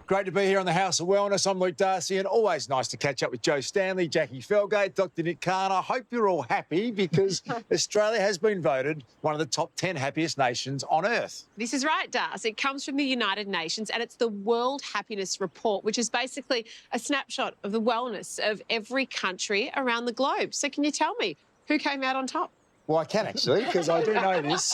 Great to be here on the House of Wellness. I'm Luke Darcy, and always nice to catch up with Stanley, Jacqui Felgate, Dr. Nick Carr. I hope you're all happy because Australia has been voted one of the top 10 happiest nations on earth. This is right, Darcy. It comes from the United Nations, and it's the World Happiness Report, which is basically a snapshot of the wellness of every country around the globe. So can you tell me who came out on top? Well, I can actually, because I do know this.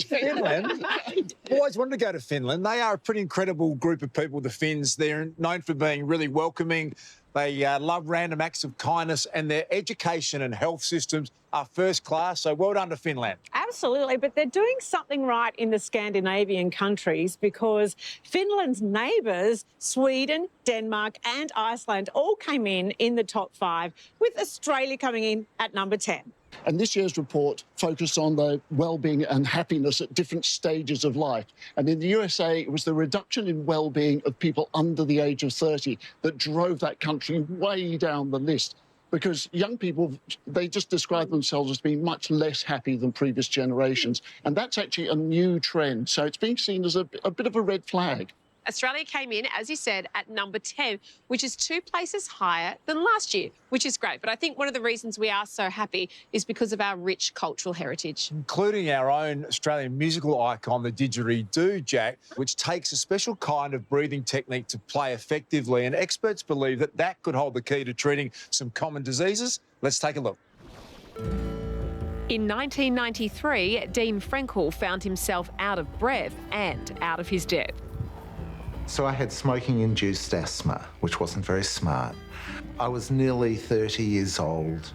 Finland. I've always wanted to go to Finland. They are a pretty incredible group of people, the Finns. They're known for being really welcoming. They love random acts of kindness, and their education and health systems are first class. So well done to Finland. Absolutely, but they're doing something right in the Scandinavian countries because Finland's neighbours, Sweden, Denmark and Iceland, all came in the top 5, with Australia coming in at number 10. And this year's report focused on the well-being and happiness at different stages of life. And in the USA, it was the reduction in well-being of people under the age of 30 that drove that country way down the list. Because young people, they just describe themselves as being much less happy than previous generations. And that's actually a new trend. So it's being seen as a bit of a red flag. Australia came in, as you said, at number 10, which is 2 places higher than last year, which is great. But I think one of the reasons we are so happy is because of our rich cultural heritage. Including our own Australian musical icon, the didgeridoo, Jack, which takes a special kind of breathing technique to play effectively. And experts believe that that could hold the key to treating some common diseases. Let's take a look. In 1993, Dean Frenkel found himself out of breath and out of his depth. So I had smoking-induced asthma, which wasn't very smart. I was nearly 30 years old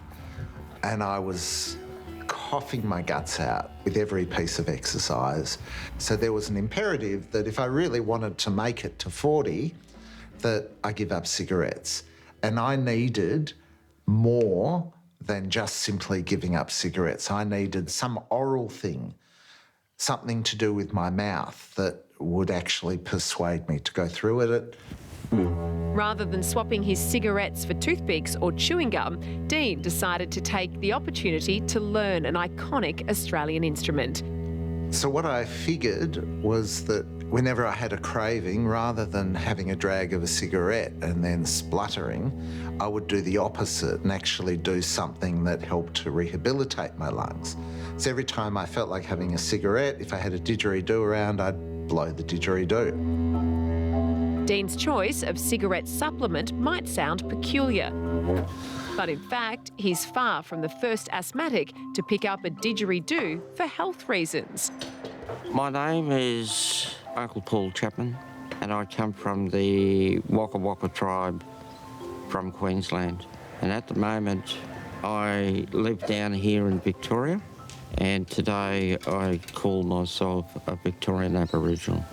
and I was coughing my guts out with every piece of exercise. So there was an imperative that if I really wanted to make it to 40, that I give up cigarettes. And I needed more than just simply giving up cigarettes. I needed some oral thing, something to do with my mouth that would actually persuade me to go through with it. Rather than swapping his cigarettes for toothpicks or chewing gum, Dean decided to take the opportunity to learn an iconic Australian instrument. So what I figured was that whenever I had a craving, rather than having a drag of a cigarette and then spluttering, I would do the opposite and actually do something that helped to rehabilitate my lungs. So every time I felt like having a cigarette, if I had a didgeridoo around, I'd blow the didgeridoo. Dean's choice of cigarette supplement might sound peculiar, but in fact, he's far from the first asthmatic to pick up a didgeridoo for health reasons. My name is Uncle Paul Chapman, and I come from the Waka Waka tribe from Queensland. And at the moment, I live down here in Victoria, and today I call myself a Victorian Aboriginal.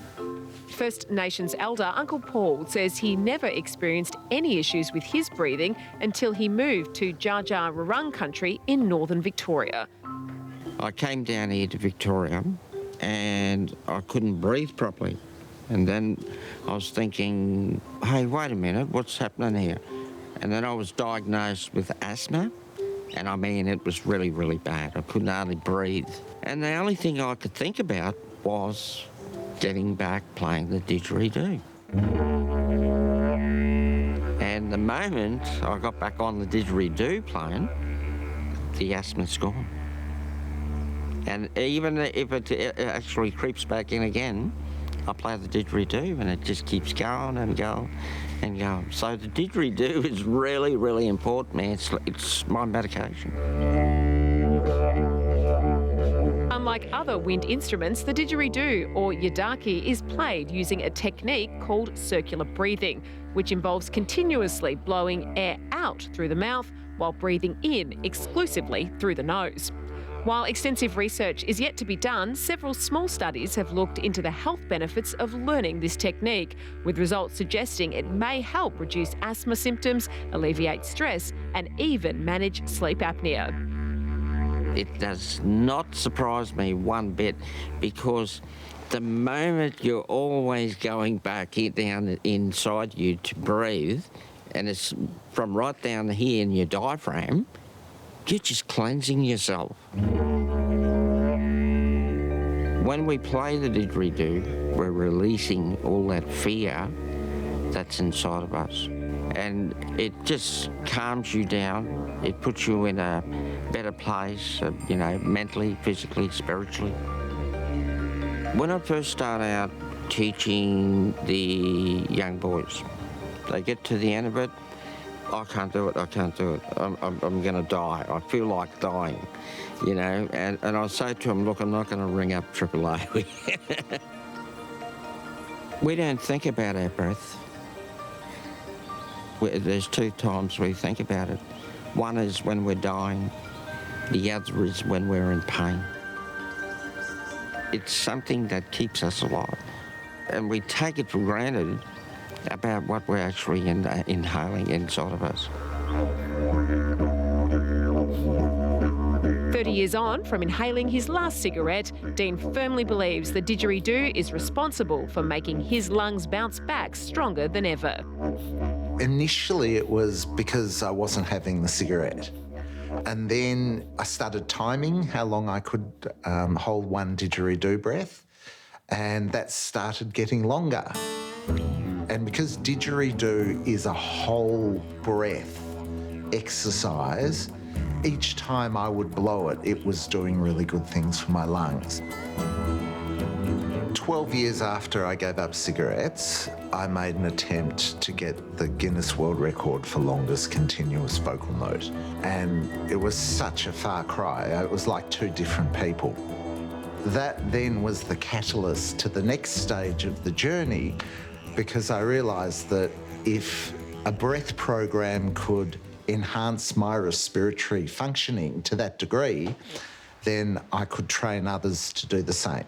First Nations elder Uncle Paul says he never experienced any issues with his breathing until he moved to Dja Dja Wurrung country in northern Victoria. I came down here to Victoria and I couldn't breathe properly. And then I was thinking, hey, wait a minute, what's happening here? And then I was diagnosed with asthma. And I mean, it was really, really bad. I couldn't hardly breathe. And the only thing I could think about was getting back playing the didgeridoo. And the moment I got back on the didgeridoo playing, the asthma's gone. And even if it actually creeps back in again, I play the didgeridoo and it just keeps going and going and going. So the didgeridoo is really, really important, man. It's my medication. Unlike other wind instruments, the didgeridoo, or yidaki, is played using a technique called circular breathing, which involves continuously blowing air out through the mouth while breathing in exclusively through the nose. While extensive research is yet to be done, several small studies have looked into the health benefits of learning this technique, with results suggesting it may help reduce asthma symptoms, alleviate stress, and even manage sleep apnea. It does not surprise me one bit, because the moment you're always going back down inside you to breathe, and it's from right down here in your diaphragm, you're just cleansing yourself. When we play the didgeridoo, we're releasing all that fear that's inside of us. And it just calms you down. It puts you in a better place, you know, mentally, physically, spiritually. When I first start out teaching the young boys, they get to the end of it, I can't do it, I can't do it. I'm going to die. I feel like dying, you know. And I say to them, look, I'm not going to ring up AAA. We don't think about our breath. There's two times we think about it. One is when we're dying. The other is when we're in pain. It's something that keeps us alive. And we take it for granted about what we're actually inhaling inside of us. 30 years on from inhaling his last cigarette, Dean firmly believes the didgeridoo is responsible for making his lungs bounce back stronger than ever. Initially, it was because I wasn't having the cigarette. And then I started timing how long I could hold one didgeridoo breath, and that started getting longer. And because didgeridoo is a whole breath exercise, each time I would blow it, it was doing really good things for my lungs. 12 years after I gave up cigarettes, I made an attempt to get the Guinness World Record for longest continuous vocal note. And it was such a far cry. It was like two different people. That then was the catalyst to the next stage of the journey, because I realised that if a breath program could enhance my respiratory functioning to that degree, then I could train others to do the same.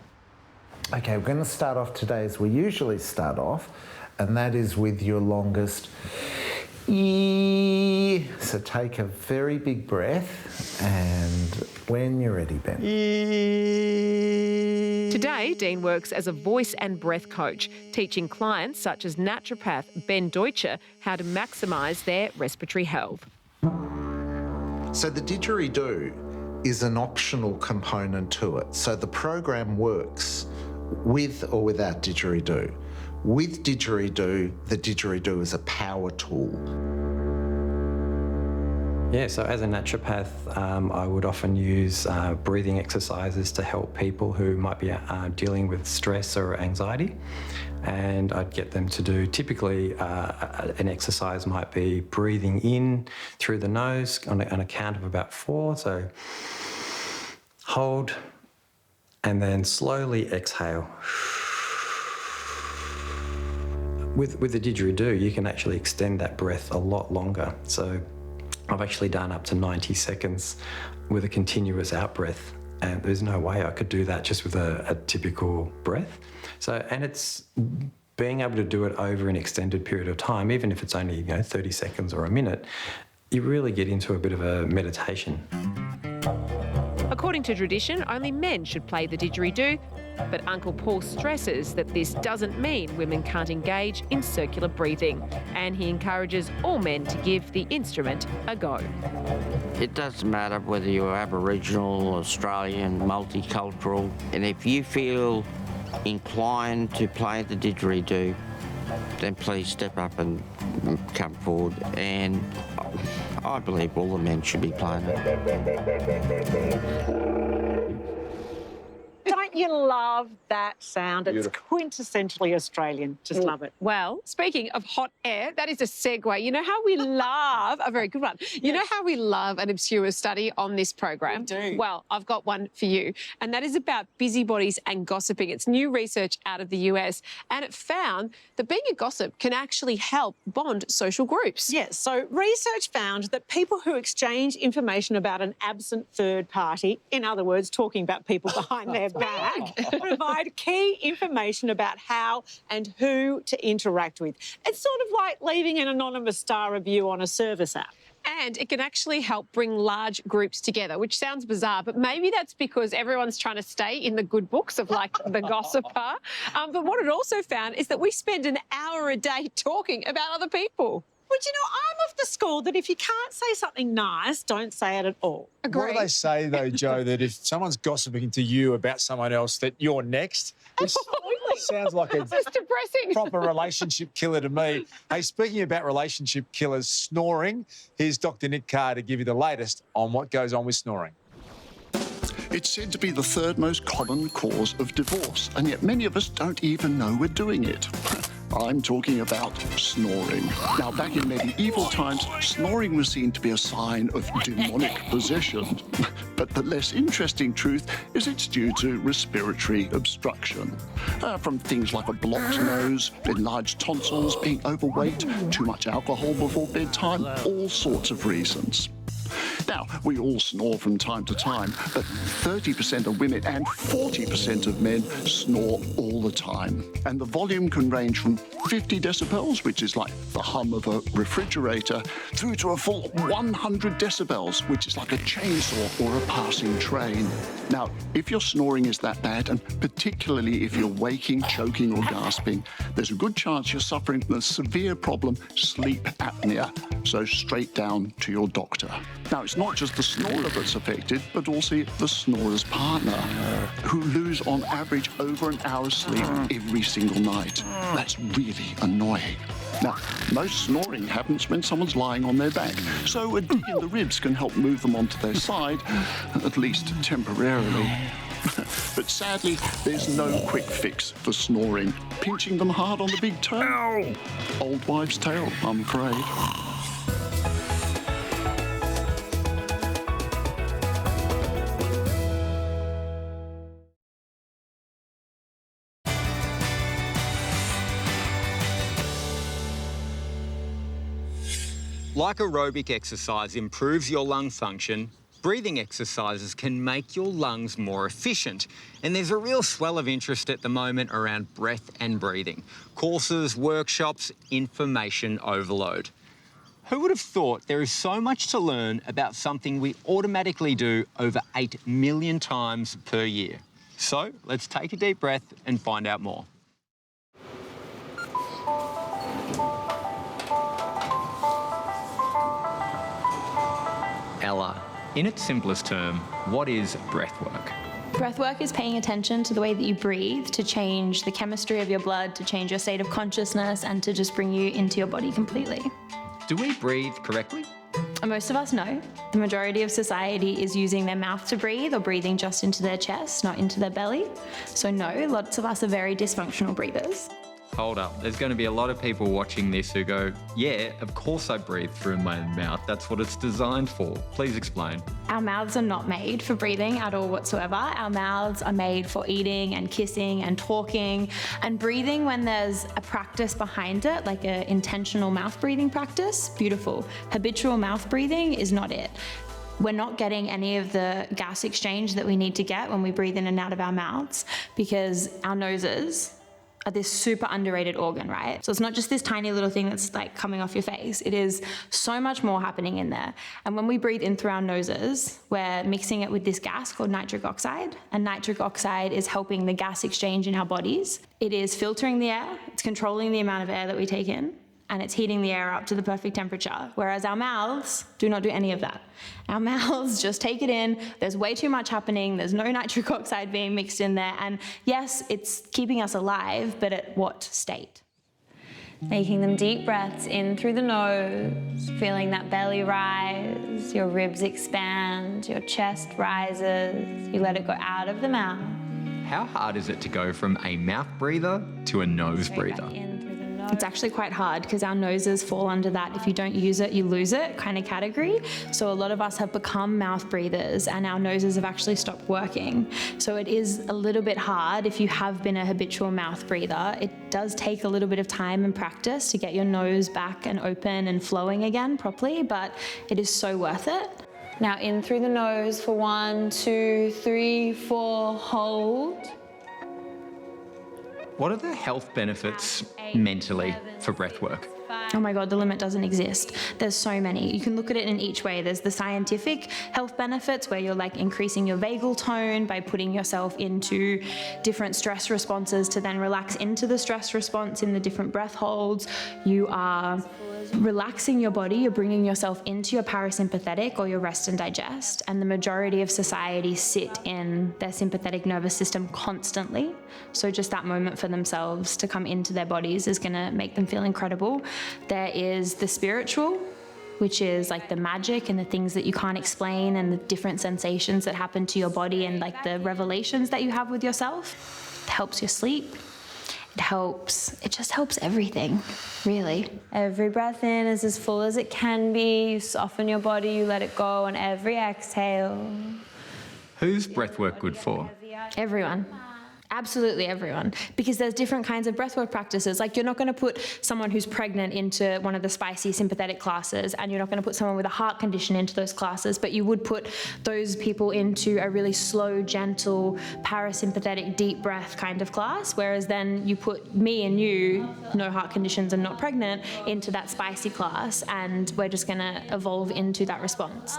Okay, we're going to start off today as we usually start off, and that is with your longest E. So take a very big breath, and when you're ready, Ben. Today, Dean works as a voice and breath coach, teaching clients such as naturopath Ben Deutscher how to maximise their respiratory health. So the didgeridoo is an optional component to it. So the program works with or without didgeridoo. With didgeridoo, the didgeridoo is a power tool. Yeah, so as a naturopath, I would often use breathing exercises to help people who might be dealing with stress or anxiety. And I'd get them to do, typically an exercise might be breathing in through the nose on a count of about 4. So hold and then slowly exhale. With the didgeridoo, you can actually extend that breath a lot longer. So I've actually done up to 90 seconds with a continuous out-breath, and there's no way I could do that just with a typical breath. So, and it's being able to do it over an extended period of time, even if it's only 30 seconds or a minute, you really get into a bit of a meditation. According to tradition, only men should play the didgeridoo, but Uncle Paul stresses that this doesn't mean women can't engage in circular breathing, and he encourages all men to give the instrument a go. It doesn't matter whether you're Aboriginal, Australian, multicultural, and if you feel inclined to play the didgeridoo, then please step up and come forward, and I believe all the men should be playing it. Don't you love that sound? It's quintessentially Australian. Just love it. Well, speaking of hot air, that is a segue. You know how we love, a very good one. You know how we love an obscure study on this program? We do. Well, I've got one for you, and that is about busybodies and gossiping. It's new research out of the US, and it found that being a gossip can actually help bond social groups. Yes, so research found that people who exchange information about an absent third party, in other words, talking about people behind their back, provide key information about how and who to interact with. It's sort of like leaving an anonymous star review on a service app. And it can actually help bring large groups together, which sounds bizarre, but maybe that's because everyone's trying to stay in the good books of, like, the gossiper. But what it also found is that we spend an hour a day talking about other people. But, you know, I'm of the school that if you can't say something nice, don't say it at all. Agree. What do they say, though, Joe, that if someone's gossiping to you about someone else, that you're next? Absolutely. Sounds like a This is depressing. proper relationship killer to me. Hey, speaking about relationship killers, snoring, here's Dr. Nick Carr to give you the latest on what goes on with snoring. It's said to be the third most common cause of divorce, and yet many of us don't even know we're doing it. I'm talking about snoring. Now, back in medieval times, snoring was seen to be a sign of demonic possession. But the less interesting truth is it's due to respiratory obstruction. From things like a blocked nose, enlarged tonsils, being overweight, too much alcohol before bedtime, all sorts of reasons. Now, we all snore from time to time, but 30% of women and 40% of men snore all the time. And the volume can range from 50 decibels, which is like the hum of a refrigerator, through to a full 100 decibels, which is like a chainsaw or a passing train. Now, if your snoring is that bad, and particularly if you're waking, choking or gasping, there's a good chance you're suffering from a severe problem, sleep apnea. So straight down to your doctor. Now, it's not just the snorer that's affected, but also the snorer's partner, who lose on average over an hour's sleep every single night. That's really annoying. Now, most snoring happens when someone's lying on their back, so a dig in the ribs can help move them onto their side, at least temporarily. But sadly, there's no quick fix for snoring. Pinching them hard on the big toe? Ow! Old wives' tale, I'm afraid. Like aerobic exercise improves your lung function, breathing exercises can make your lungs more efficient. And there's a real swell of interest at the moment around breath and breathing. Courses, workshops, information overload. Who would have thought there is so much to learn about something we automatically do over 8 million times per year? So let's take a deep breath and find out more. Ella, in its simplest term, what is breathwork? Breathwork is paying attention to the way that you breathe to change the chemistry of your blood, to change your state of consciousness, and to just bring you into your body completely. Do we breathe correctly? Most of us know. The majority of society is using their mouth to breathe or breathing just into their chest, not into their belly. So no, lots of us are very dysfunctional breathers. Hold up, there's going to be a lot of people watching this who go, yeah, of course I breathe through my mouth. That's what it's designed for. Please explain. Our mouths are not made for breathing at all whatsoever. Our mouths are made for eating and kissing and talking and breathing when there's a practice behind it, like an intentional mouth breathing practice. Beautiful. Habitual mouth breathing is not it. We're not getting any of the gas exchange that we need to get when we breathe in and out of our mouths because our noses are this super underrated organ, right? So it's not just this tiny little thing that's like coming off your face. It is so much more happening in there. And when we breathe in through our noses, we're mixing it with this gas called nitric oxide. And nitric oxide is helping the gas exchange in our bodies. It is filtering the air, it's controlling the amount of air that we take in, and it's heating the air up to the perfect temperature, whereas our mouths do not do any of that. Our mouths just take it in, there's way too much happening, there's no nitric oxide being mixed in there, and yes, it's keeping us alive, but at what state? Making them deep breaths in through the nose, feeling that belly rise, your ribs expand, your chest rises, you let it go out of the mouth. How hard is it to go from a mouth breather to a nose breather? It's actually quite hard because our noses fall under that if you don't use it, you lose it kind of category. So a lot of us have become mouth breathers and our noses have actually stopped working. So it is a little bit hard if you have been a habitual mouth breather. It does take a little bit of time and practice to get your nose back and open and flowing again properly, but it is so worth it. Now in through the nose for 1, 2, 3, 4, hold. What are the health benefits mentally for breathwork? Oh my God, the limit doesn't exist. There's so many. You can look at it in each way. There's the scientific health benefits where you're like increasing your vagal tone by putting yourself into different stress responses to then relax into the stress response in the different breath holds. You are relaxing your body, you're bringing yourself into your parasympathetic or your rest and digest, and the majority of society sit in their sympathetic nervous system constantly. So just that moment for themselves to come into their bodies is going to make them feel incredible. There is the spiritual, which is like the magic and the things that you can't explain and the different sensations that happen to your body and like the revelations that you have with yourself. It helps your sleep. It just helps everything, really. Every breath in is as full as it can be. You soften your body, you let it go on every exhale. Who's breathwork good for? Everyone. Absolutely everyone, because there's different kinds of breathwork practices. Like you're not going to put someone who's pregnant into one of the spicy sympathetic classes, and you're not going to put someone with a heart condition into those classes, but you would put those people into a really slow, gentle, parasympathetic, deep breath kind of class, whereas then you put me and you, no heart conditions and not pregnant, into that spicy class, and we're just going to evolve into that response.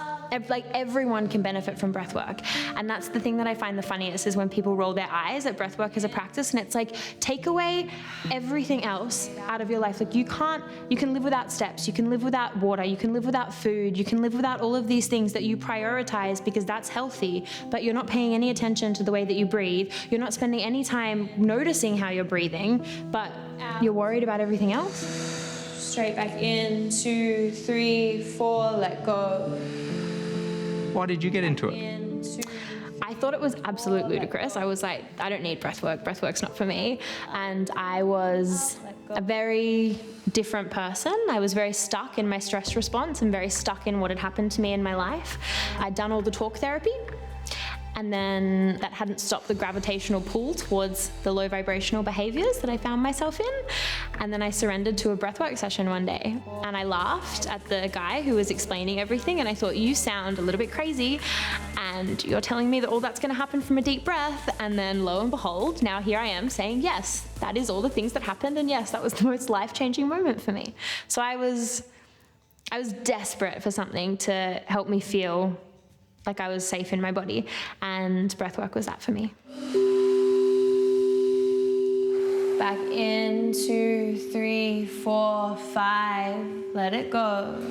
Like everyone can benefit from breathwork, and that's the thing that I find the funniest is when people roll their eyes at breathwork as a practice, and it's like, take away everything else out of your life. Like you can live without steps, you can live without water, you can live without food, you can live without all of these things that you prioritize because that's healthy, but you're not paying any attention to the way that you breathe. You're not spending any time noticing how you're breathing, but you're worried about everything else. Straight back in, 2, 3, 4, let go. Why did you get into it? I thought it was absolute ludicrous. I was like, I don't need breathwork. Breathwork's not for me. And I was a very different person. I was very stuck in my stress response and very stuck in what had happened to me in my life. I'd done all the talk therapy, and then that hadn't stopped the gravitational pull towards the low vibrational behaviors that I found myself in. And then I surrendered to a breathwork session one day, and I laughed at the guy who was explaining everything, and I thought, you sound a little bit crazy, and you're telling me that all that's going to happen from a deep breath. And then lo and behold, now here I am saying, yes, that is all the things that happened, and yes, that was the most life-changing moment for me. So I was desperate for something to help me feel like I was safe in my body, and breathwork was that for me. Back in, 2, 3, 4, 5, let it go.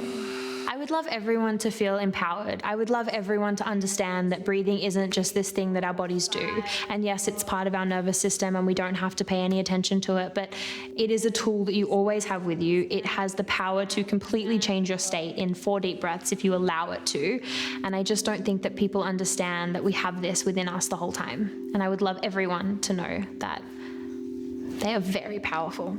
I would love everyone to feel empowered. I would love everyone to understand that breathing isn't just this thing that our bodies do. And yes, it's part of our nervous system and we don't have to pay any attention to it, but it is a tool that you always have with you. It has the power to completely change your state in 4 deep breaths if you allow it to. And I just don't think that people understand that we have this within us the whole time. And I would love everyone to know that they are very powerful.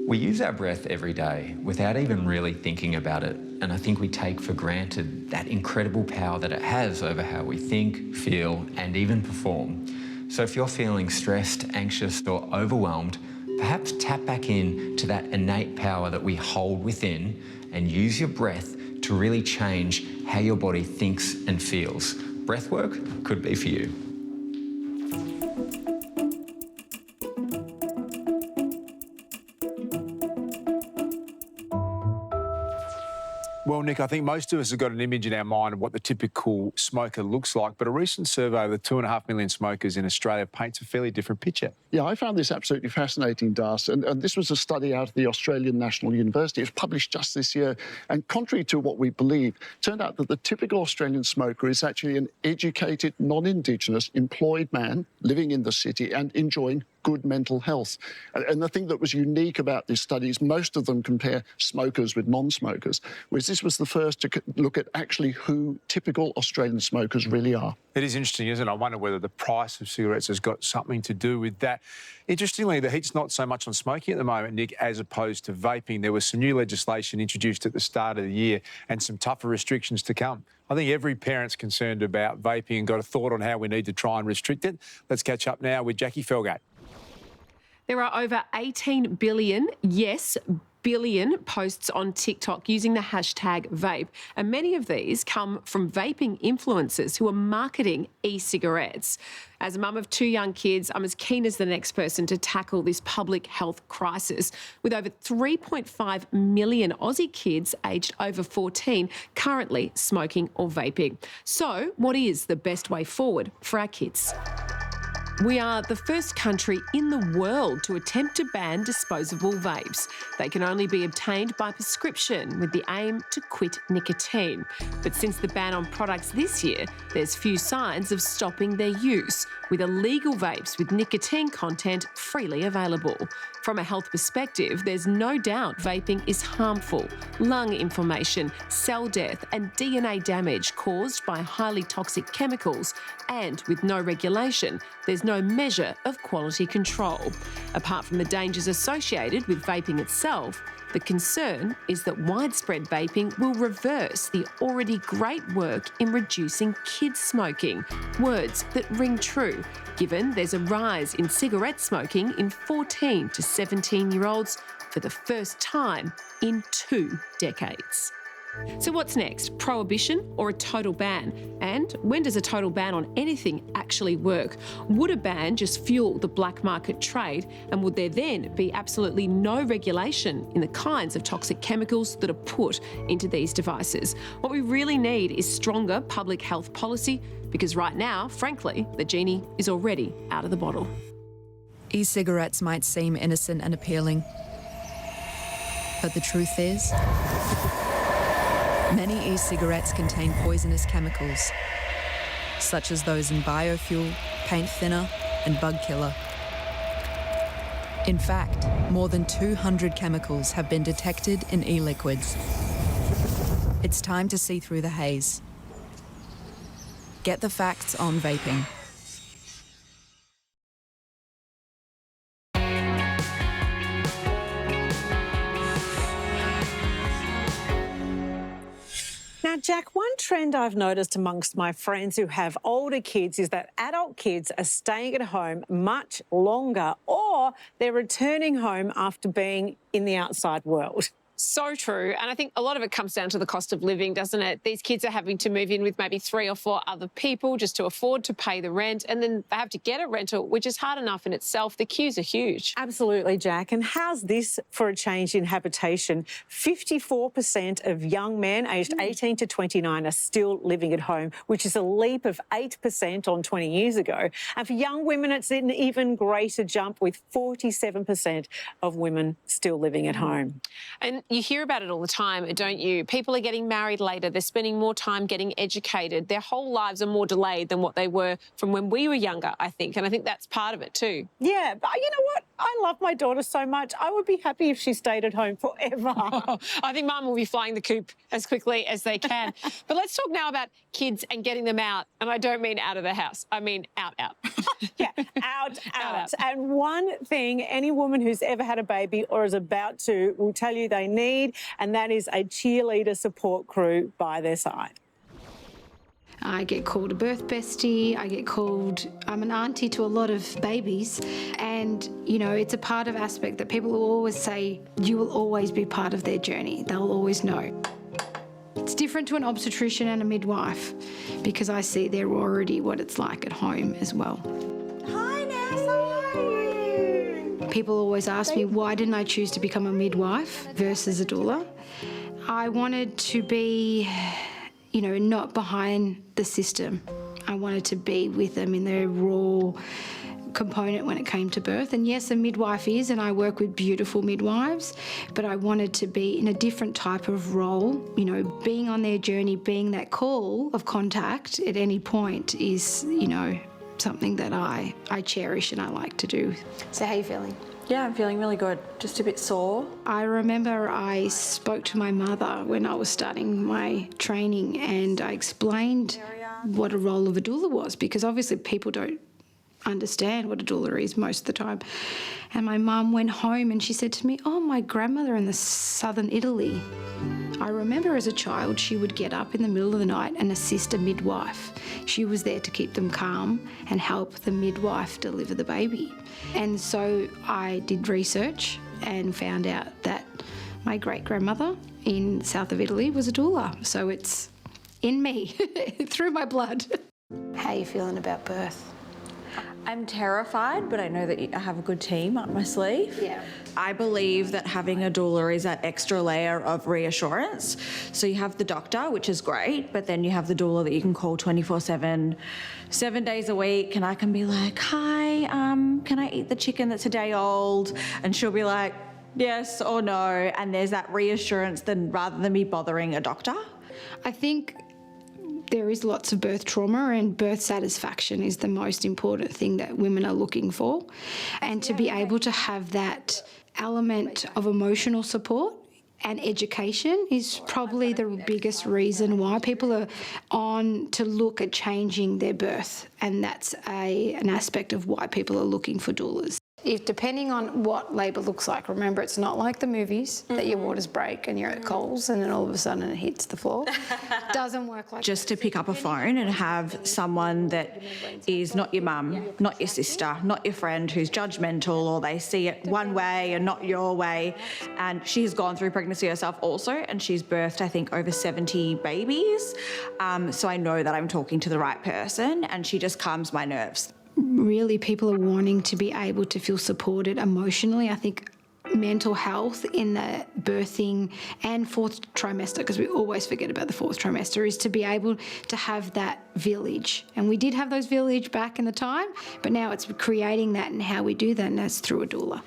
We use our breath every day without even really thinking about it, and I think we take for granted that incredible power that it has over how we think, feel, and even perform. So if you're feeling stressed, anxious, or overwhelmed, perhaps tap back in to that innate power that we hold within and use your breath to really change how your body thinks and feels. Breathwork could be for you. Well, Nick, I think most of us have got an image in our mind of what the typical smoker looks like, but a recent survey of the 2.5 million smokers in Australia paints a fairly different picture. Yeah, I found this absolutely fascinating, Darcy, and this was a study out of the Australian National University. It was published just this year, and contrary to what we believe, it turned out that the typical Australian smoker is actually an educated, non-Indigenous, employed man living in the city and enjoying good mental health. And the thing that was unique about this study is most of them compare smokers with non-smokers, whereas this was the first to look at actually who typical Australian smokers really are. It is interesting, isn't it? I wonder whether the price of cigarettes has got something to do with that. Interestingly, the heat's not so much on smoking at the moment, Nick, as opposed to vaping. There was some new legislation introduced at the start of the year and some tougher restrictions to come. I think every parent's concerned about vaping and got a thought on how we need to try and restrict it. Let's catch up now with Jacqui Felgate. There are over 18 billion, yes, billion posts on TikTok using the hashtag vape, and many of these come from vaping influencers who are marketing e-cigarettes. As a mum of 2 young kids, I'm as keen as the next person to tackle this public health crisis, with over 3.5 million Aussie kids aged over 14 currently smoking or vaping. So, what is the best way forward for our kids? We are the first country in the world to attempt to ban disposable vapes. They can only be obtained by prescription with the aim to quit nicotine. But since the ban on products this year, there's few signs of stopping their use, with illegal vapes with nicotine content freely available. From a health perspective, there's no doubt vaping is harmful. Lung inflammation, cell death and DNA damage caused by highly toxic chemicals. And with no regulation, there's no measure of quality control. Apart from the dangers associated with vaping itself, the concern is that widespread vaping will reverse the already great work in reducing kids smoking. Words that ring true, given there's a rise in cigarette smoking in 14 to 17-year-olds for the first time in 2 decades. So what's next? Prohibition or a total ban? And when does a total ban on anything actually work? Would a ban just fuel the black market trade? And would there then be absolutely no regulation in the kinds of toxic chemicals that are put into these devices? What we really need is stronger public health policy, because right now, frankly, the genie is already out of the bottle. E-cigarettes might seem innocent and appealing, but the truth is, many e-cigarettes contain poisonous chemicals, such as those in biofuel, paint thinner, and bug killer. In fact, more than 200 chemicals have been detected in e-liquids. It's time to see through the haze. Get the facts on vaping. Now, Jack, one trend I've noticed amongst my friends who have older kids is that adult kids are staying at home much longer, or they're returning home after being in the outside world. So true. And I think a lot of it comes down to the cost of living, doesn't it? These kids are having to move in with maybe 3 or 4 other people just to afford to pay the rent. And then they have to get a rental, which is hard enough in itself. The queues are huge. Absolutely, Jack. And how's this for a change in habitation? 54% of young men aged 18 to 29 are still living at home, which is a leap of 8% on 20 years ago. And for young women, it's an even greater jump, with 47% of women still living at home. And you hear about it all the time, don't you? People are getting married later. They're spending more time getting educated. Their whole lives are more delayed than what they were from when we were younger, I think. And I think that's part of it too. Yeah, but you know what? I love my daughter so much. I would be happy if she stayed at home forever. I think Mum will be flying the coop as quickly as they can. But let's talk now about kids and getting them out. And I don't mean out of the house. I mean out. Yeah, out. And one thing any woman who's ever had a baby or is about to will tell you they need, and that is a cheerleader support crew by their side. I get called a birth bestie, I'm an auntie to a lot of babies, and, you know, it's a part of aspect that people will always say, you will always be part of their journey. They'll always know. It's different to an obstetrician and a midwife, because I see they're already what it's like at home as well. Hi, Ness, how are you? People always ask me, why didn't I choose to become a midwife versus a doula? I wanted to be, you know, not behind the system. I wanted to be with them in their raw component when it came to birth. And yes, a midwife is, and I work with beautiful midwives, but I wanted to be in a different type of role, you know, being on their journey, being that call of contact at any point is, you know, something that I cherish and I like to do. So how are you feeling? Yeah, I'm feeling really good. Just a bit sore. I remember I spoke to my mother when I was starting my training, and I explained what a role of a doula was, because obviously people don't understand what a doula is most of the time. And my mum went home and she said to me, oh, my grandmother in the southern Italy. I remember as a child she would get up in the middle of the night and assist a midwife. She was there to keep them calm and help the midwife deliver the baby. And so I did research and found out that My great-grandmother in south of Italy was a doula, so it's in me, through my blood. How are you feeling about birth? I'm terrified, but I know that I have a good team up my sleeve. Yeah. I believe that having a doula is that extra layer of reassurance. So you have the doctor, which is great, but then you have the doula that you can call 24/7, 7 days a week, and I can be like, hi, can I eat the chicken that's a day old? And she'll be like, yes or no, and there's that reassurance then rather than me bothering a doctor. I think there is lots of birth trauma, and birth satisfaction is the most important thing that women are looking for. And to be able to have that element of emotional support and education is probably the biggest reason why people are on to look at changing their birth. And that's an aspect of why people are looking for doulas. If depending on what labour looks like, remember it's not like the movies that your waters break and you're at Coles and then all of a sudden it hits the floor. Doesn't work like just to pick up a phone and have someone that is not your mum, not your sister, not your friend who's judgmental, or they see it one way and not your way. And she's gone through pregnancy herself also, and she's birthed, I think, over 70 babies. So I know that I'm talking to the right person, and she just calms my nerves. Really, people are wanting to be able to feel supported emotionally. I think mental health in the birthing and fourth trimester, because we always forget about the fourth trimester, is to be able to have that village. And we did have those village back in the time, but now it's creating that, and how we do that, and that's through a doula.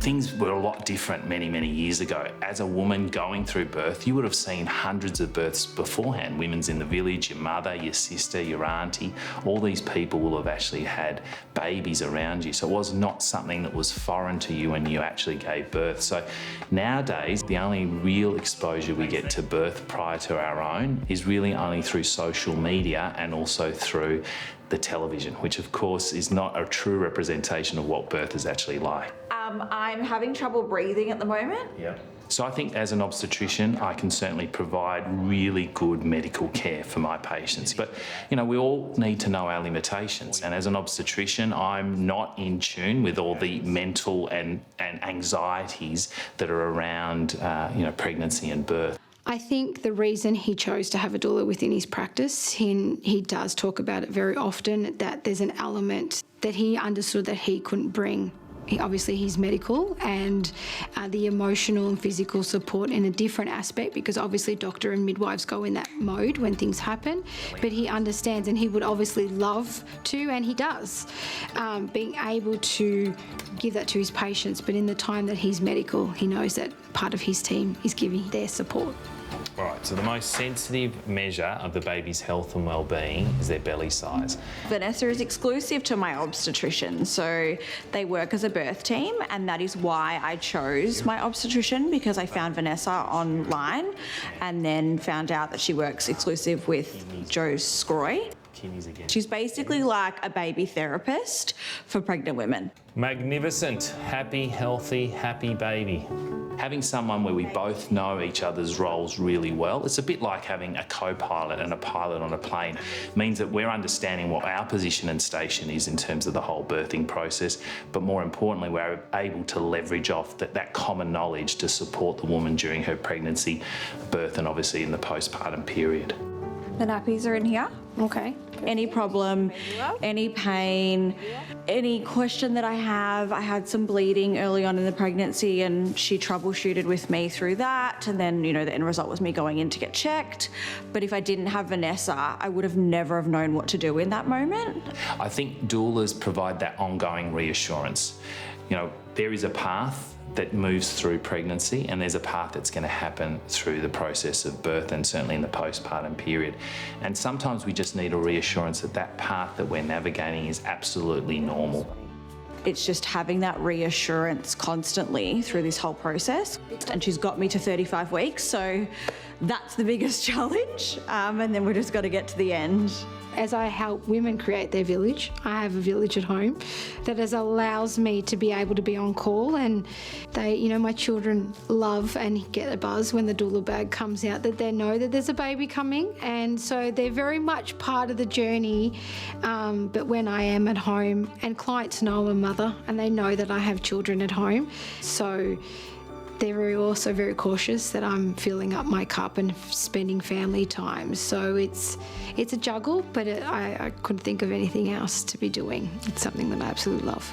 Things were a lot different many, many years ago. As a woman going through birth, you would have seen hundreds of births beforehand. Women's in the village, your mother, your sister, your auntie, all these people will have actually had babies around you. So it was not something that was foreign to you when you actually gave birth. So nowadays, the only real exposure we get to birth prior to our own is really only through social media and also through the television, which of course is not a true representation of what birth is actually like. I'm having trouble breathing at the moment. Yeah. So I think as an obstetrician, I can certainly provide really good medical care for my patients. But, you know, we all need to know our limitations. And as an obstetrician, I'm not in tune with all the mental and anxieties that are around, pregnancy and birth. I think the reason he chose to have a doula within his practice, he does talk about it very often, that there's an element that he understood that he couldn't bring. Obviously, he's medical, and the emotional and physical support in a different aspect, because obviously doctor and midwives go in that mode when things happen, but he understands, and he would obviously love to, and he does, being able to give that to his patients. But in the time that he's medical, he knows that part of his team is giving their support. All right, so the most sensitive measure of the baby's health and well-being is their belly size. Vanessa is exclusive to my obstetrician, so they work as a birth team, and that is why I chose my obstetrician, because I found Vanessa online and then found out that she works exclusive with Joe Scroy. She's basically like a baby therapist for pregnant women. Magnificent, happy, healthy, happy baby. Having someone where we both know each other's roles really well, it's a bit like having a co-pilot and a pilot on a plane. It means that we're understanding what our position and station is in terms of the whole birthing process, but more importantly, we're able to leverage off that common knowledge to support the woman during her pregnancy, birth, and obviously in the postpartum period. The nappies are in here. Okay. Any problem, any pain, any question that I have. I had some bleeding early on in the pregnancy, and she troubleshooted with me through that. And then, the end result was me going in to get checked. But if I didn't have Vanessa, I would have never have known what to do in that moment. I think doulas provide that ongoing reassurance. There is a path that moves through pregnancy, and there's a path that's going to happen through the process of birth and certainly in the postpartum period. And sometimes we just need a reassurance that that path that we're navigating is absolutely normal. It's just having that reassurance constantly through this whole process. And she's got me to 35 weeks, so That's the biggest challenge, and then we've just got to get to the end. As I help women create their village, I have a village at home that allows me to be able to be on call, and they, you know, my children love and get a buzz when the doula bag comes out, that they know that there's a baby coming, and so they're very much part of the journey. But when I am at home, and clients know I'm a mother and they know that I have children at home, so they're also very cautious that I'm filling up my cup and spending family time. So it's a juggle, but I couldn't think of anything else to be doing. It's something that I absolutely love.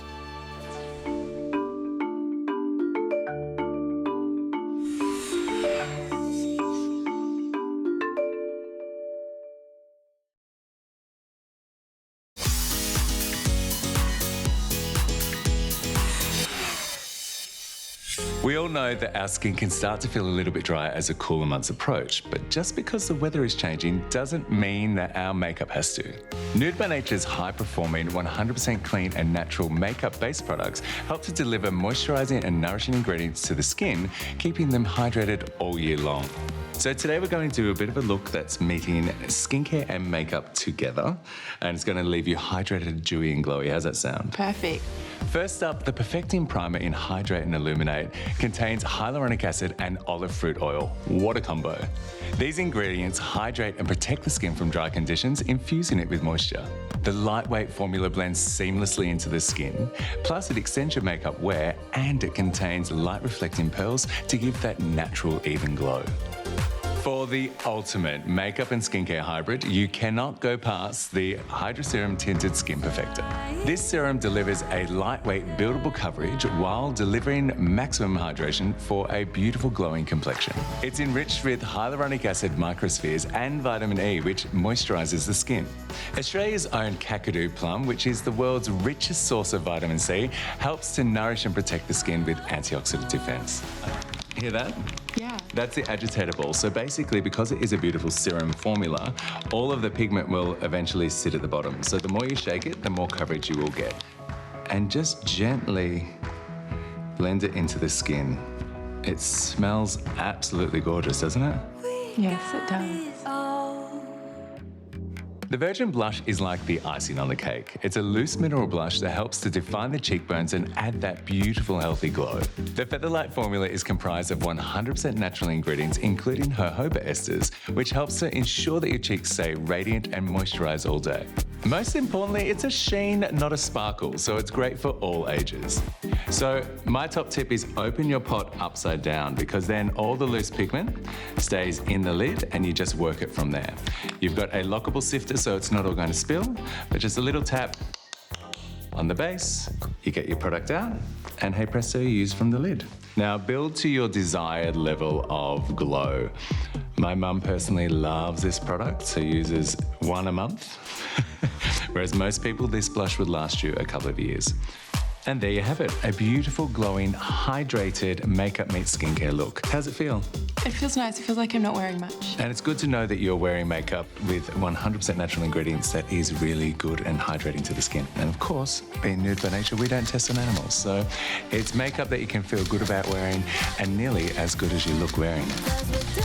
We all know that our skin can start to feel a little bit drier as the cooler months approach, but just because the weather is changing doesn't mean that our makeup has to. Nude by Nature's high-performing, 100% clean and natural makeup-based products help to deliver moisturising and nourishing ingredients to the skin, keeping them hydrated all year long. So today we're going to do a bit of a look that's meeting skincare and makeup together, and it's going to leave you hydrated, dewy and glowy. How's that sound? Perfect. First up, the Perfecting Primer in Hydrate and Illuminate contains hyaluronic acid and olive fruit oil. What a combo. These ingredients hydrate and protect the skin from dry conditions, infusing it with moisture. The lightweight formula blends seamlessly into the skin, plus it extends your makeup wear, and it contains light reflecting pearls to give that natural, even glow. For the ultimate makeup and skincare hybrid, you cannot go past the Hydra Serum Tinted Skin Perfector. This serum delivers a lightweight, buildable coverage while delivering maximum hydration for a beautiful glowing complexion. It's enriched with hyaluronic acid microspheres and vitamin E, which moisturises the skin. Australia's own Kakadu plum, which is the world's richest source of vitamin C, helps to nourish and protect the skin with antioxidant defense. Hear that? Yeah. That's the agitator ball. So basically, because it is a beautiful serum formula, all of the pigment will eventually sit at the bottom. So the more you shake it, the more coverage you will get. And just gently blend it into the skin. It smells absolutely gorgeous, doesn't it? Yes, it does. The Virgin Blush is like the icing on the cake. It's a loose mineral blush that helps to define the cheekbones and add that beautiful, healthy glow. The Featherlight formula is comprised of 100% natural ingredients, including jojoba esters, which helps to ensure that your cheeks stay radiant and moisturised all day. Most importantly, it's a sheen, not a sparkle, so it's great for all ages. So my top tip is open your pot upside down, because then all the loose pigment stays in the lid and you just work it from there. You've got a lockable sifter, so it's not all going to spill, but just a little tap on the base, you get your product out, and hey presto, you use from the lid. Now build to your desired level of glow. My mum personally loves this product, so uses one a month, whereas most people, this blush would last you a couple of years. And there you have it, a beautiful, glowing, hydrated makeup meets skincare look. How's it feel? It feels nice. It feels like I'm not wearing much. And it's good to know that you're wearing makeup with 100% natural ingredients that is really good and hydrating to the skin. And of course, being nude by nature, we don't test on animals. So it's makeup that you can feel good about wearing and nearly as good as you look wearing it.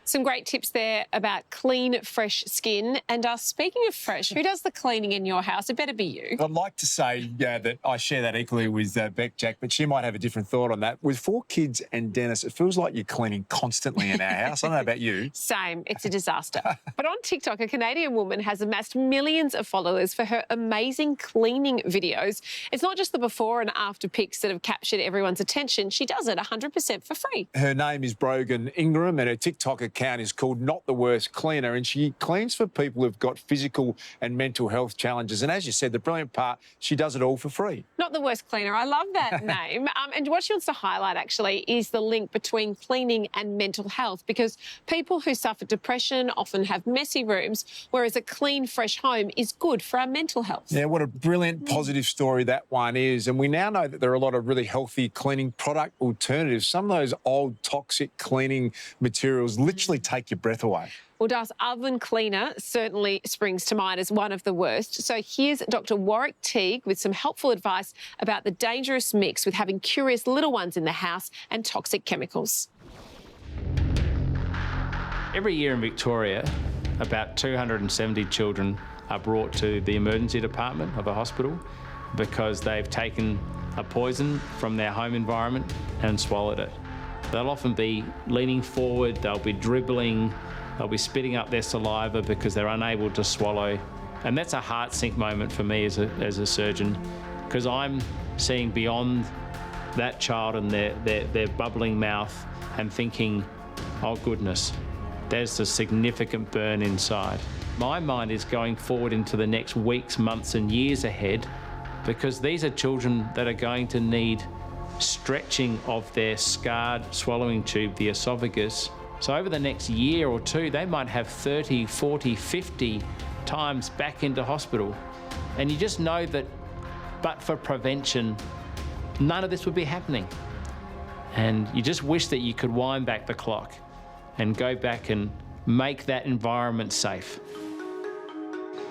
Some great tips there about clean, fresh skin. And speaking of fresh, who does the cleaning in your house? It better be you. I'd like to say that I share that equally with Beck, Jack, but she might have a different thought on that. With 4 kids and Dennis, it feels like you're cleaning constantly in our house. I don't know about you. Same. It's a disaster. But on TikTok, a Canadian woman has amassed millions of followers for her amazing cleaning videos. It's not just the before and after pics that have captured everyone's attention. She does it 100% for free. Her name is Brogan Ingram, and her TikTok account is called Not the Worst Cleaner, and she cleans for people who've got physical and mental health challenges. And as you said, the brilliant part, she does it all for free. Not the Worst Cleaner. I love that name. And what she wants to highlight, actually, is the link between cleaning and mental health, because people who suffer depression often have messy rooms, whereas a clean, fresh home is good for our mental health. Yeah, what a brilliant, positive story that one is. And we now know that there are a lot of really healthy cleaning product alternatives. Some of those old toxic cleaning materials literally literally take your breath away. Well, does oven cleaner certainly springs to mind as one of the worst. So here's Dr. Warwick Teague with some helpful advice about the dangerous mix with having curious little ones in the house and toxic chemicals. Every year in Victoria, about 270 children are brought to the emergency department of a hospital because they've taken a poison from their home environment and swallowed it. They'll often be leaning forward, they'll be dribbling, they'll be spitting up their saliva because they're unable to swallow. And that's a heart sink moment for me as a surgeon, because I'm seeing beyond that child and their bubbling mouth and thinking, oh goodness, there's a significant burn inside. My mind is going forward into the next weeks, months and years ahead, because these are children that are going to need stretching of their scarred swallowing tube, the esophagus. So over the next year or two, they might have 30, 40, 50 times back into hospital. And you just know that, but for prevention, none of this would be happening. And you just wish that you could wind back the clock and go back and make that environment safe.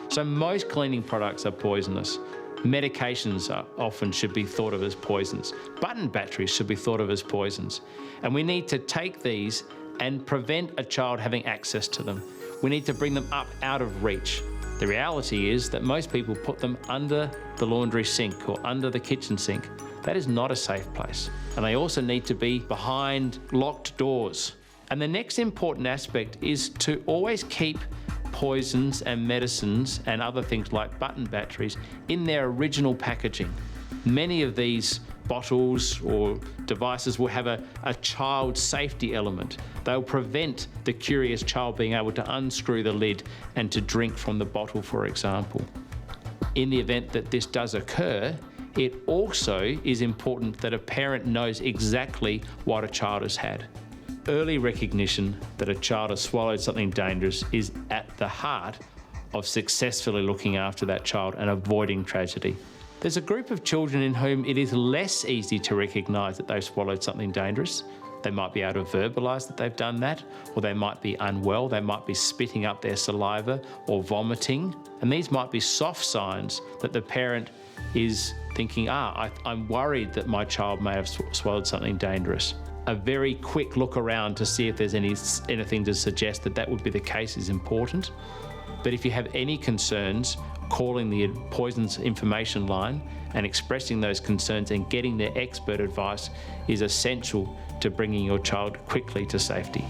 So most cleaning products are poisonous. Medications often should be thought of as poisons. Button batteries should be thought of as poisons. And we need to take these and prevent a child having access to them. We need to bring them up out of reach. The reality is that most people put them under the laundry sink or under the kitchen sink. That is not a safe place. And they also need to be behind locked doors. And the next important aspect is to always keep poisons and medicines and other things like button batteries in their original packaging. Many of these bottles or devices will have a child safety element. They'll prevent the curious child being able to unscrew the lid and to drink from the bottle, for example. In the event that this does occur, it also is important that a parent knows exactly what a child has had. Early recognition that a child has swallowed something dangerous is at the heart of successfully looking after that child and avoiding tragedy. There's a group of children in whom it is less easy to recognise that they've swallowed something dangerous. They might be able to verbalise that they've done that, or they might be unwell, they might be spitting up their saliva or vomiting. And these might be soft signs that the parent is thinking, I'm worried that my child may have swallowed something dangerous. A very quick look around to see if there's anything to suggest that that would be the case is important. But if you have any concerns, calling the poisons information line and expressing those concerns and getting their expert advice is essential to bringing your child quickly to safety.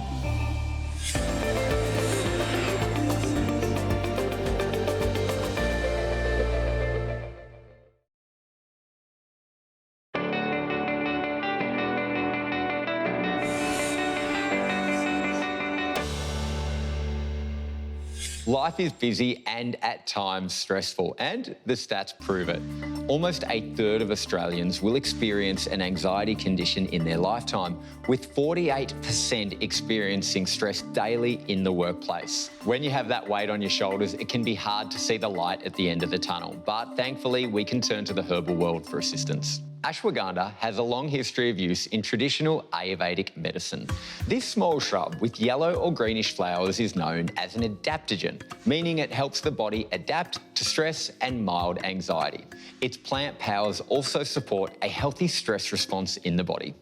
Life is busy and at times stressful, and the stats prove it. Almost a third of Australians will experience an anxiety condition in their lifetime, with 48% experiencing stress daily in the workplace. When you have that weight on your shoulders, it can be hard to see the light at the end of the tunnel, but thankfully we can turn to the herbal world for assistance. Ashwagandha has a long history of use in traditional Ayurvedic medicine. This small shrub with yellow or greenish flowers is known as an adaptogen, meaning it helps the body adapt to stress and mild anxiety. Its plant powers also support a healthy stress response in the body.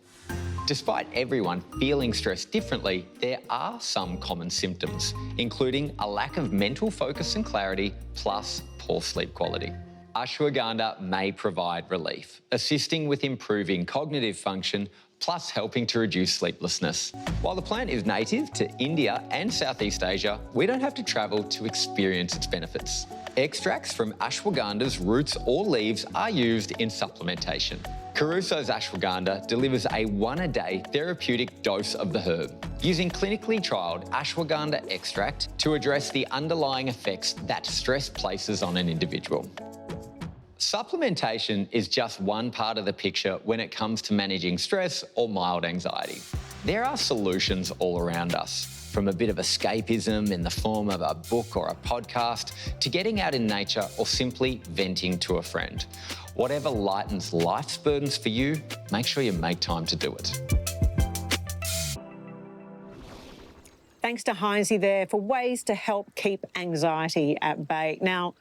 Despite everyone feeling stress differently, there are some common symptoms, including a lack of mental focus and clarity, plus poor sleep quality. Ashwagandha may provide relief, assisting with improving cognitive function, plus helping to reduce sleeplessness. While the plant is native to India and Southeast Asia, we don't have to travel to experience its benefits. Extracts from ashwagandha's roots or leaves are used in supplementation. Caruso's ashwagandha delivers a one-a-day therapeutic dose of the herb, using clinically trialled ashwagandha extract to address the underlying effects that stress places on an individual. Supplementation is just one part of the picture when it comes to managing stress or mild anxiety. There are solutions all around us, from a bit of escapism in the form of a book or a podcast, to getting out in nature or simply venting to a friend. Whatever lightens life's burdens for you, make sure you make time to do it. Thanks to Heinzie there for ways to help keep anxiety at bay. Now,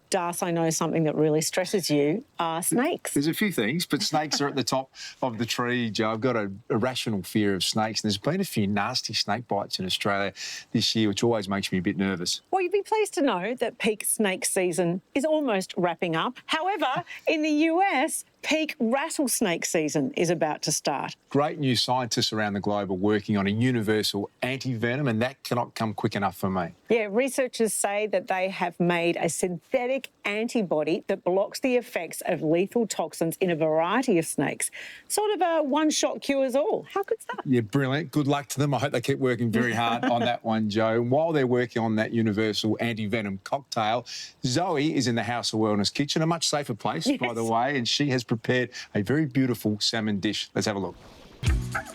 Das, I know something that really stresses you are snakes. There's a few things, but snakes are at the top of the tree, Joe. I've got a irrational fear of snakes, and there's been a few nasty snake bites in Australia this year, which always makes me a bit nervous. Well, you'd be pleased to know that peak snake season is almost wrapping up. However, in the US, peak rattlesnake season is about to start. Great new scientists around the globe are working on a universal anti-venom, and that cannot come quick enough for me. Yeah, researchers say that they have made a synthetic antibody that blocks the effects of lethal toxins in a variety of snakes. Sort of a one-shot cures all. How good's that? Yeah, brilliant. Good luck to them. I hope they keep working very hard on that one, Joe. And while they're working on that universal anti-venom cocktail, Zoe is in the House of Wellness kitchen, a much safer place, by the way, and she has prepared a very beautiful salmon dish. Let's have a look.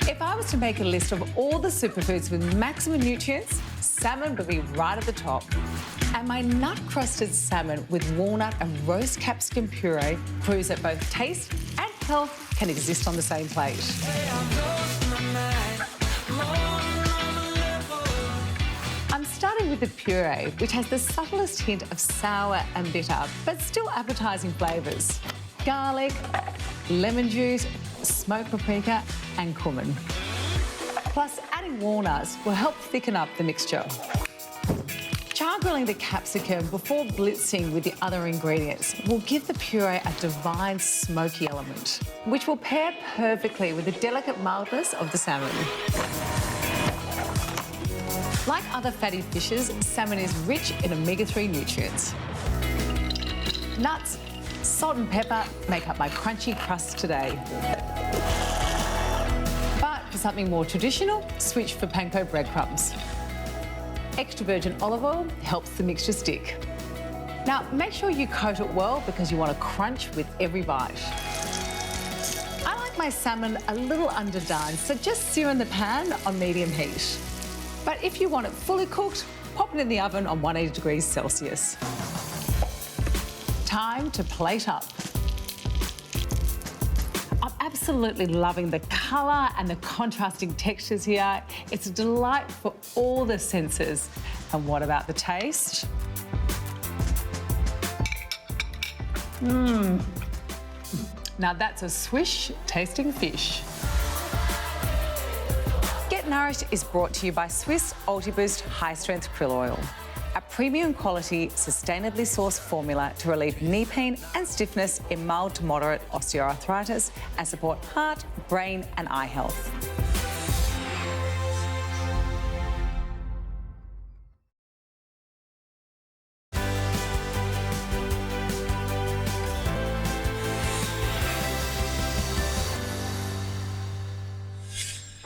If I was to make a list of all the superfoods with maximum nutrients, salmon would be right at the top. And my nut-crusted salmon with walnut and roast capsicum puree proves that both taste and health can exist on the same plate. I'm starting with the puree, which has the subtlest hint of sour and bitter, but still appetising flavours. Garlic, lemon juice, smoked paprika and cumin. Plus, adding walnuts will help thicken up the mixture. Char grilling the capsicum before blitzing with the other ingredients will give the puree a divine smoky element, which will pair perfectly with the delicate mildness of the salmon. Like other fatty fishes, salmon is rich in omega-3 nutrients. Nuts, salt and pepper make up my crunchy crust today. But for something more traditional, switch for panko breadcrumbs. Extra virgin olive oil helps the mixture stick. Now, make sure you coat it well because you want a crunch with every bite. I like my salmon a little underdone, so just sear in the pan on medium heat. But if you want it fully cooked, pop it in the oven on 180 degrees Celsius. Time to plate up. I'm absolutely loving the colour and the contrasting textures here. It's a delight for all the senses. And what about the taste? Now that's a swish tasting fish. Get Nourished is brought to you by Swiss Ultiboost High Strength Krill Oil, a premium quality, sustainably sourced formula to relieve knee pain and stiffness in mild to moderate osteoarthritis and support heart, brain and eye health.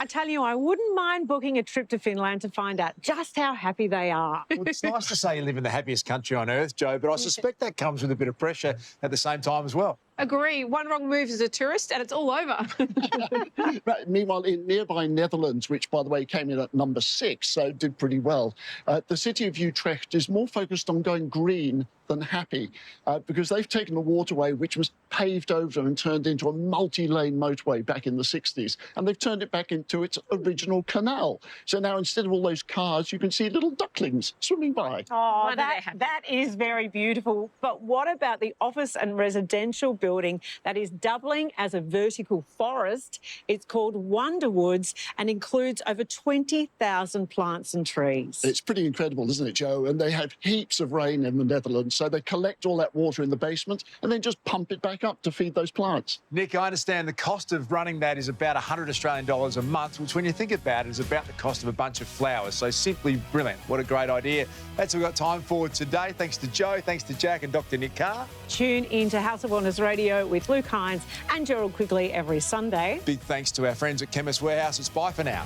I tell you, I wouldn't mind booking a trip to Finland to find out just how happy they are. Well, it's nice to say you live in the happiest country on earth, Joe, but I suspect that comes with a bit of pressure at the same time as well. Agree. One wrong move as a tourist and it's all over. Right, meanwhile, in nearby Netherlands, which, by the way, came in at number 6, so did pretty well, the city of Utrecht is more focused on going green than happy because they've taken a waterway which was paved over and turned into a multi-lane motorway back in the 60s, and they've turned it back into its original canal. So now, instead of all those cars, you can see little ducklings swimming by. Oh, that is very beautiful. But what about the office and residential building that is doubling as a vertical forest? It's called Wonderwoods and includes over 20,000 plants and trees. It's pretty incredible, isn't it, Joe? And they have heaps of rain in the Netherlands, so they collect all that water in the basement and then just pump it back up to feed those plants. Nick, I understand the cost of running that is about $100 Australian a month, which when you think about it is about the cost of a bunch of flowers. So simply brilliant. What a great idea. That's all we've got time for today. Thanks to Joe, thanks to Jack and Dr. Nick Carr. Tune in to House of Wellness Radio with Luke Hines and Gerald Quigley every Sunday. Big thanks to our friends at Chemist Warehouse. It's bye for now.